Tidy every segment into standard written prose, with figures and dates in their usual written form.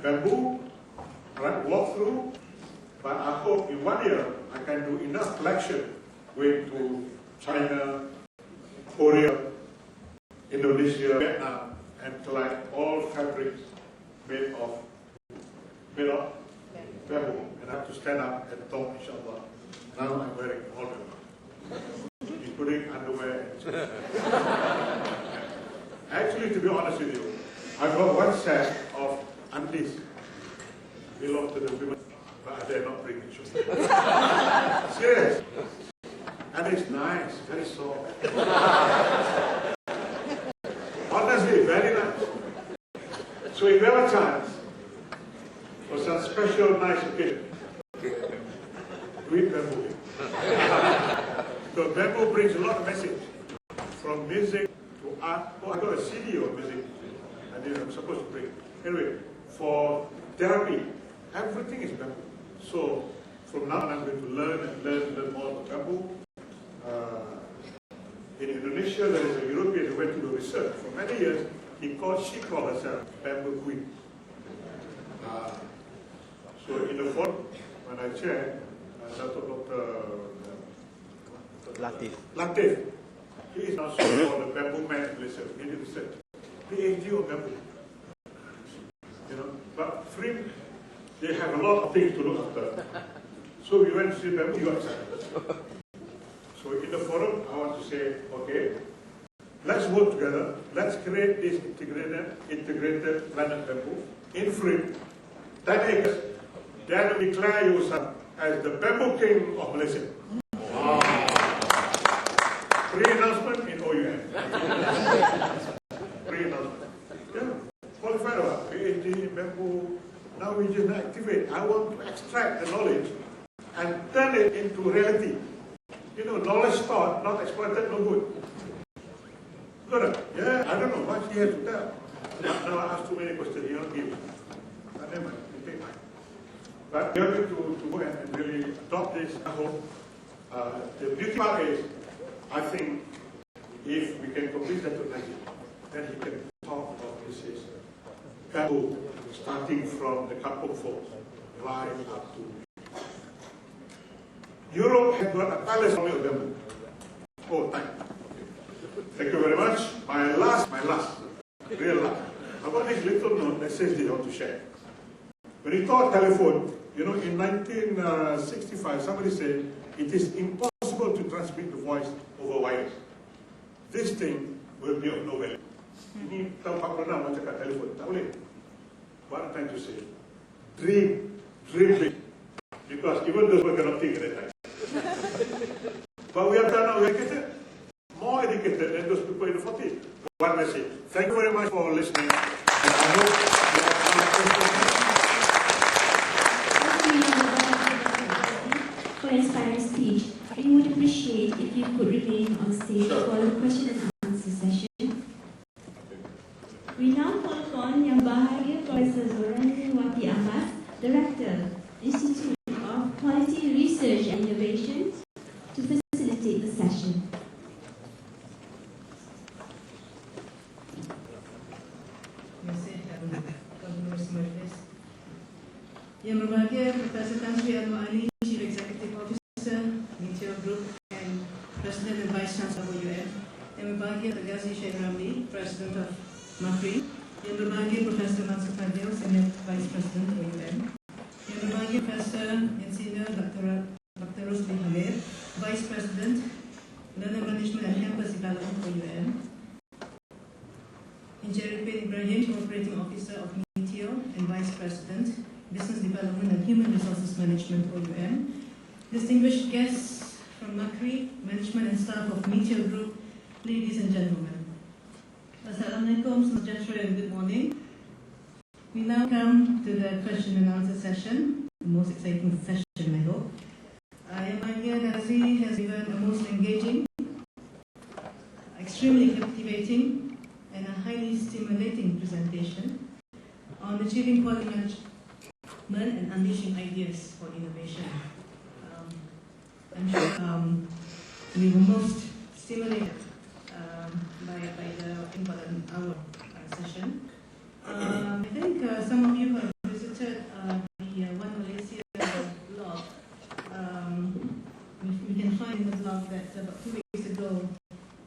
bamboo, right, walk through, but I hope in 1 year I can do enough collection going to China, Korea, Indonesia, Vietnam, and collect all fabrics made of bamboo. And I have to stand up and talk, inshallah. Now I'm wearing all of them, including underwear. Actually, to be honest with you, I got one set of undies belong to the women, but I dare not bring it. Serious. And it's nice, very soft. Honestly, very nice. So if you have a chance for some special nice occasion, read bamboo. So bamboo brings a lot of message, from music to art. Oh, I got a CD of music I'm supposed to bring. Anyway, for therapy, everything is bamboo. So from now on, I'm going to learn more about bamboo. In Indonesia, there is a European who went to do research. For many years, she called herself bamboo queen. So in the forum, when I chaired, Dr. Latif, he is now called the bamboo man in Malaysia. He did research. PhD on bamboo. You know, but free, they have a lot of things to look after. So we went to see bamboo, you accept. So in the forum, I want to say, okay, let's work together. Let's create this integrated planet bamboo in free, 10 acres. Then declare yourself as the bamboo king of Malaysia. Wow. Free announcement in OUM. Free announcement. Yeah, qualified about PhD in bamboo. Now we just activate. I want to extract the knowledge and turn it into reality. You know, knowledge taught, not exploited, no good. Good. Yeah, I don't know what he has to tell. Now I ask too many questions, you don't give. But never mind, you take mine. But we are going to go and really adopt this. I hope. The beauty part is, I think, if we can complete that tonight, then he can talk about this is bamboo, starting from the Kampung folks, right up to Europe has got a palace of bamboo. Oh, thank you very much. My last, real last. I've got this little note that says they want to share. When you talk telephone, you know, in 1965, somebody said it is impossible to transmit the voice over wires. This thing will be of no value. Ini tahu Apr'09 mau cakap telefon, tak boleh. What I'm trying to say, dream big. Because even those who cannot think at that time. But we have done now, we are educated, more educated than those people in the 40s. One message. Thank you very much for listening. And I hope you have for inspiring speech. We would appreciate if you could remain on stage for the question and answer session. We now call upon Yang Bahagia Professor Zorani Wati Ahmad, Director, Institute of Quality Research and Innovation, to facilitate the session. Yang berbahagia Profesor Tan Sri Apr'09, Chief Executive Officer, MOU Group, and President and Vice Chancellor of UM. Yang berbahagia Ghazi Sheikh Ramli, President of MAPRI. Yang berbahagia Profesor Mansur Fadil, Senior Vice President of UM. Yang berbahagia Profesor Insinyur Dr. Rosli Hamir, Vice President, Learning Management and Campus Development for UM. Engineer Ibrahim, Operating Officer of MITIO and Vice President, Business Development and Human Resources Management for UM. Distinguished guests from MAPRI, management and staff of MITIO Group, ladies and gentlemen. Assalamualaikum, and good morning. We now come to the question and answer session, the most exciting session, I hope. Yang Bahagia Ghazi has given a most engaging, extremely captivating, and a highly stimulating presentation on achieving quality management and unleashing ideas for innovation. I'm sure we were most stimulated by the important hour session. I think some of you have visited days ago,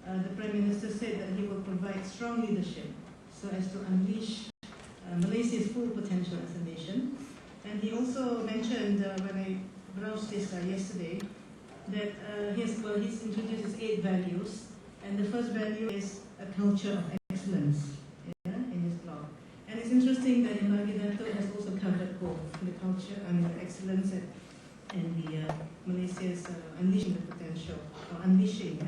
the Prime Minister said that he will provide strong leadership so as to unleash Malaysia's full potential as a nation. And he also mentioned, when I browsed this yesterday, that he's introduced his 8 values, and the first value is a culture of excellence, in his blog. And it's interesting that Imagi Dato has also covered both the culture and the excellence and the Malaysia's unleashing the potential, or unleashing.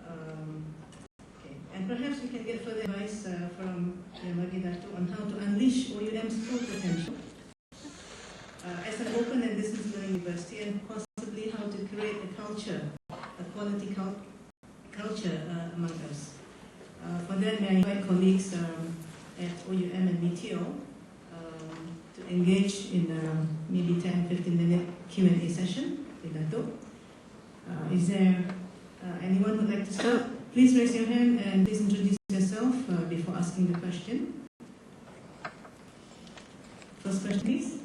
Okay. And perhaps we can get further advice from Imagi Dato on how to unleash OUM's full potential as an open and distance learning university, and possibly how to create a culture, a quality culture among us. For that, may I invite colleagues at OUM and BTO to engage in maybe 10-15 minute Q&A session with Dato. Is there anyone who would like to start? Please raise your hand and please introduce yourself before asking the question. First question, please.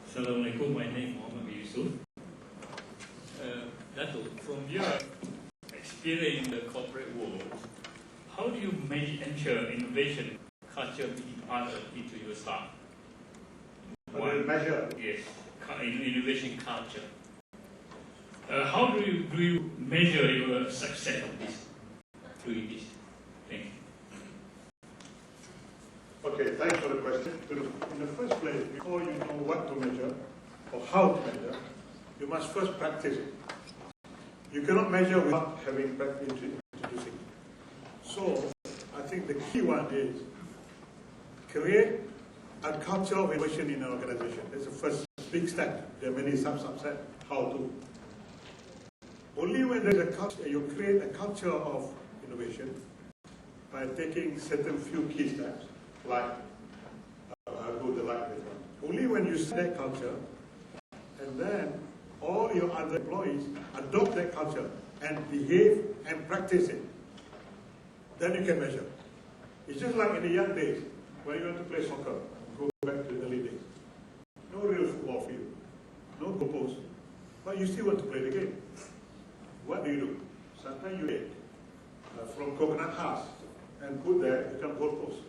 Assalamualaikum, my name is Muhammad Yusuf. Dato, from your experience in the corporate world, how do you ensure innovation culture being part into your staff? Measure? Yes, innovation culture. How do you measure your success of this, doing this? Thank you. Okay, thanks for the question. In the first place, before you know what to measure or how to measure, you must first practice it. You cannot measure without having practice introducing. So, I think the key one is create a culture of innovation in an organization. That's the first big step. There are many subsets. How to. Only when there's a culture, you create a culture of innovation by taking certain few key steps. Like, I'll go the like this one. Only when you set that culture, and then all your other employees adopt that culture and behave and practice it, then you can measure. It's just like in the young days, when you want to play soccer, go back to the early days. No real football field, no goalpost, but you still want to play the game. What do? Sometimes you take from coconut husk and put there, become goalpost.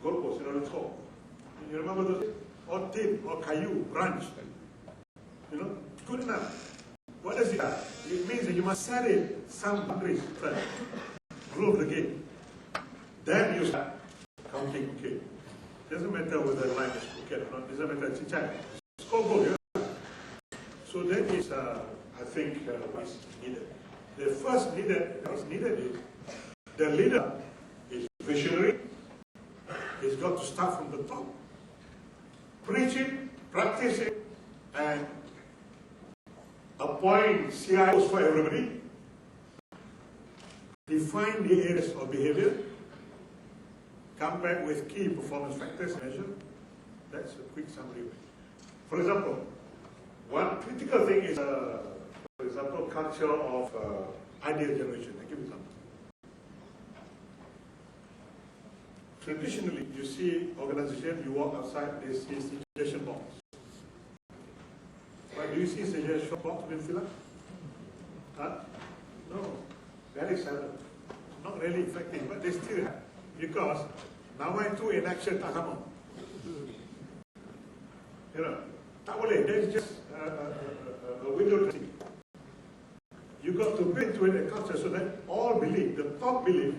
Goalpost in order to score. You remember those? Or tin, or kayu, branch. You know, good enough. What does it mean? It means that you must set it some boundaries first. Rule of the game. Then you start counting, okay. Doesn't matter whether the line is crooked or not, doesn't matter, chit-chat. Score goal, yeah. So that is, I think, what is needed. The first needed is the leader is visionary. He's got to start from the top. Preach it, practice it, and appoint CIOs for everybody. Define the areas of behavior. Come back with key performance factors measure. That's a quick summary. For example, one critical thing is, for example, culture of idea generation. I give you example. Traditionally, you see organizations, you walk outside, they see suggestion box. But do you see suggestion box being filled up? Huh? No, very seldom. Not really effective, but they still have. Because now I do in action tak sama. You know, tak boleh. That is just a window dressing. You got to build into it a culture so that all believe, the top believe,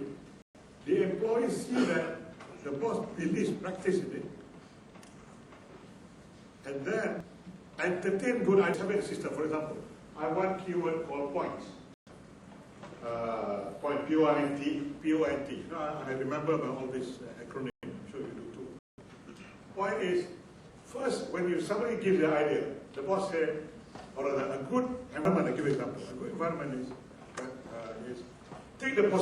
the employees see that the boss believes practice in it. And then entertain good ideas. Have a system. For example, I want keyword called points. Point P-O-I-N-T, P-O-N-T. You know, I remember about all this acronym. I'm sure you do too. Point is, first, when somebody gives the idea, the boss said, or rather, a good environment, I give you an example. A good environment is take the